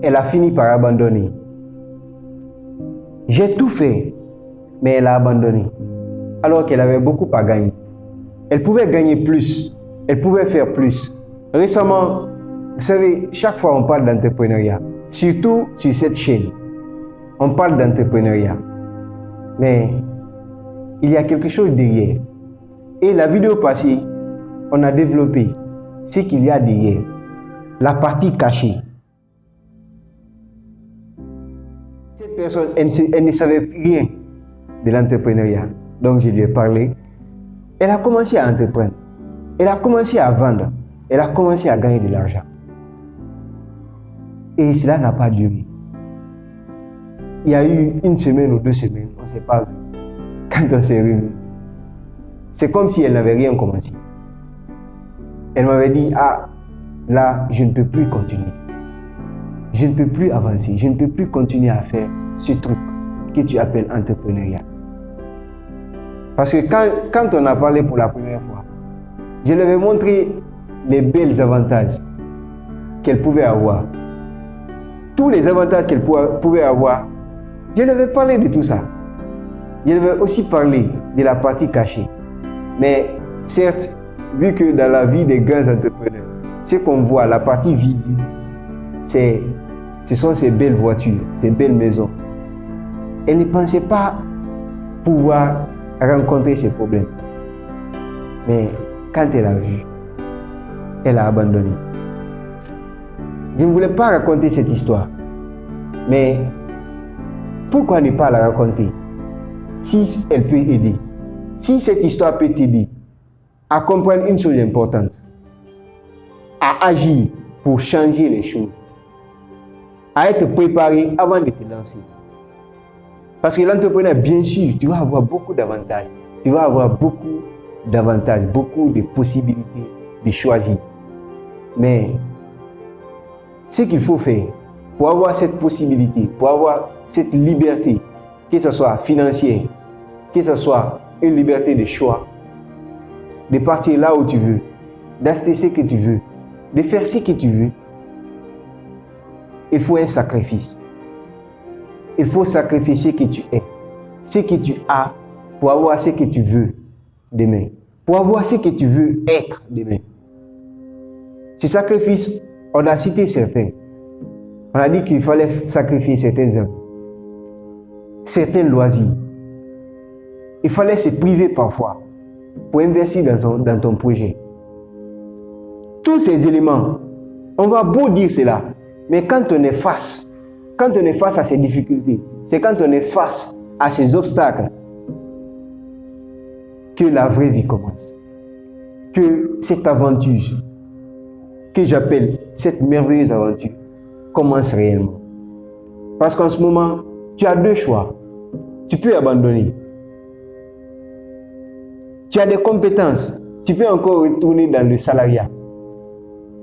elle a fini par abandonner. J'ai tout fait, mais elle a abandonné. Alors qu'elle avait beaucoup à gagner. Elle pouvait gagner plus. Elle pouvait faire plus. Récemment, vous savez, chaque fois on parle d'entrepreneuriat, surtout sur cette chaîne, on parle d'entrepreneuriat. Mais il y a quelque chose derrière. Et la vidéo passée, on a développé ce qu'il y a derrière. La partie cachée. Cette personne, elle ne savait rien de l'entrepreneuriat. Donc je lui ai parlé. Elle a commencé à entreprendre. Elle a commencé à vendre. Elle a commencé à gagner de l'argent. Et cela n'a pas duré. Il y a eu 1 semaine ou 2 semaines, on ne s'est pas vu. Quand on s'est réunis, c'est comme si elle n'avait rien commencé. Elle m'avait dit, ah, là, je ne peux plus continuer. Je ne peux plus avancer. Je ne peux plus continuer à faire ce truc que tu appelles entrepreneuriat. Parce que quand on a parlé pour la première fois, je lui avais montré les belles avantages qu'elle pouvait avoir. Tous les avantages qu'elle pouvait avoir, je lui avais parlé de tout ça. Je lui avais aussi parlé de la partie cachée. Mais certes, vu que dans la vie des grands entrepreneurs, ce qu'on voit, la partie visible, ce sont ces belles voitures, ces belles maisons. Elle ne pensait pas pouvoir rencontrer ces problèmes. Mais quand elle a vu, elle a abandonné. Je ne voulais pas raconter cette histoire. Mais pourquoi ne pas la raconter si elle peut aider? Si cette histoire peut t'aider à comprendre une chose importante, à agir pour changer les choses, à être préparé avant de te lancer. Parce que l'entrepreneur, bien sûr, tu vas avoir beaucoup d'avantages. Tu vas avoir beaucoup d'avantages, beaucoup de possibilités de choisir. Mais ce qu'il faut faire pour avoir cette possibilité, pour avoir cette liberté, que ce soit financière, que ce soit une liberté de choix, de partir là où tu veux, d'acheter ce que tu veux, de faire ce que tu veux, il faut un sacrifice. Il faut sacrifier ce que tu es, ce que tu as pour avoir ce que tu veux demain, pour avoir ce que tu veux être demain. Ce sacrifice, on a cité certains. On a dit qu'il fallait sacrifier certains amis, certains loisirs. Il fallait se priver parfois pour investir dans ton projet. Tous ces éléments, on va beau dire cela, mais quand on est face à ces difficultés, c'est quand on est face à ces obstacles que la vraie vie commence. Que cette aventure, que j'appelle cette merveilleuse aventure, commence réellement. Parce qu'en ce moment, tu as 2 choix. Tu peux abandonner. Tu as des compétences. Tu peux encore retourner dans le salariat.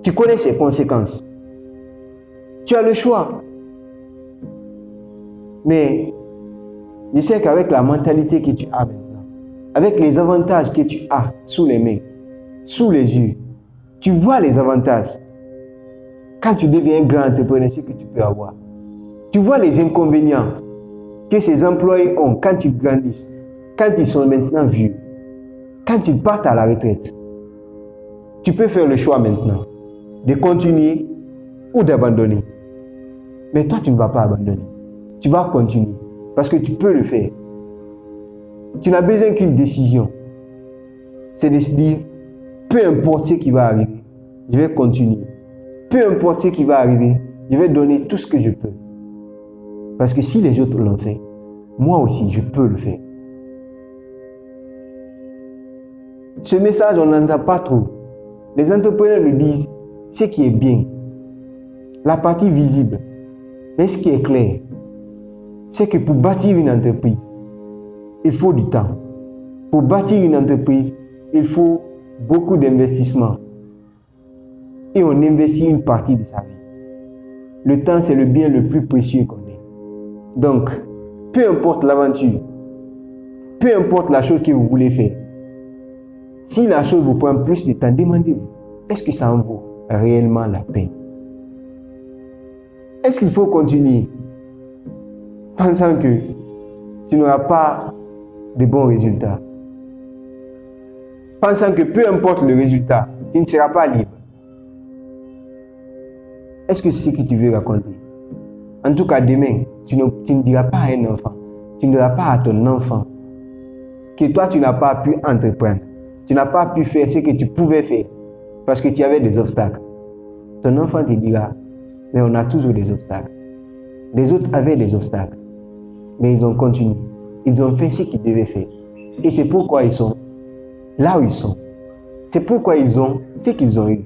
Tu connais ses conséquences. Tu as le choix. Mais je sais qu'avec la mentalité que tu as maintenant, avec les avantages que tu as sous les mains, sous les yeux, tu vois les avantages. Quand tu deviens un grand entrepreneur, c'est que tu peux avoir. Tu vois les inconvénients que ces employés ont quand ils grandissent, quand ils sont maintenant vieux, quand ils partent à la retraite. Tu peux faire le choix maintenant de continuer ou d'abandonner. Mais toi, tu ne vas pas abandonner. Tu vas continuer parce que tu peux le faire. Tu n'as besoin qu'une décision. C'est de se dire, peu importe ce qui va arriver, je vais continuer. Peu importe ce qui va arriver, je vais donner tout ce que je peux. Parce que si les autres l'ont fait, moi aussi, je peux le faire. Ce message, on n'entend pas trop. Les entrepreneurs nous disent ce qui est bien, la partie visible. Mais ce qui est clair, c'est que pour bâtir une entreprise, il faut du temps. Pour bâtir une entreprise, il faut beaucoup d'investissement. Et on investit une partie de sa vie. Le temps, c'est le bien le plus précieux qu'on ait. Donc, peu importe l'aventure, peu importe la chose que vous voulez faire, si la chose vous prend plus de temps, demandez-vous, est-ce que ça en vaut réellement la peine? Est-ce qu'il faut continuer pensant que tu n'auras pas de bons résultats? Pensant que peu importe le résultat, tu ne seras pas libre? Est-ce que c'est ce que tu veux raconter? En tout cas, demain, tu ne diras pas à un enfant, tu ne diras pas à ton enfant que toi, tu n'as pas pu entreprendre, tu n'as pas pu faire ce que tu pouvais faire parce que tu avais des obstacles. Ton enfant te dira, mais on a toujours des obstacles. Les autres avaient des obstacles, mais ils ont continué. Ils ont fait ce qu'ils devaient faire. Et c'est pourquoi ils sont là où ils sont. C'est pourquoi ils ont ce qu'ils ont eu.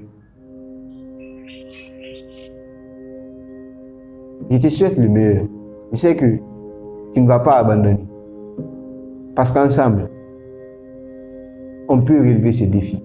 Je te souhaite le meilleur. Je sais que tu ne vas pas abandonner. Parce qu'ensemble, on peut relever ce défi.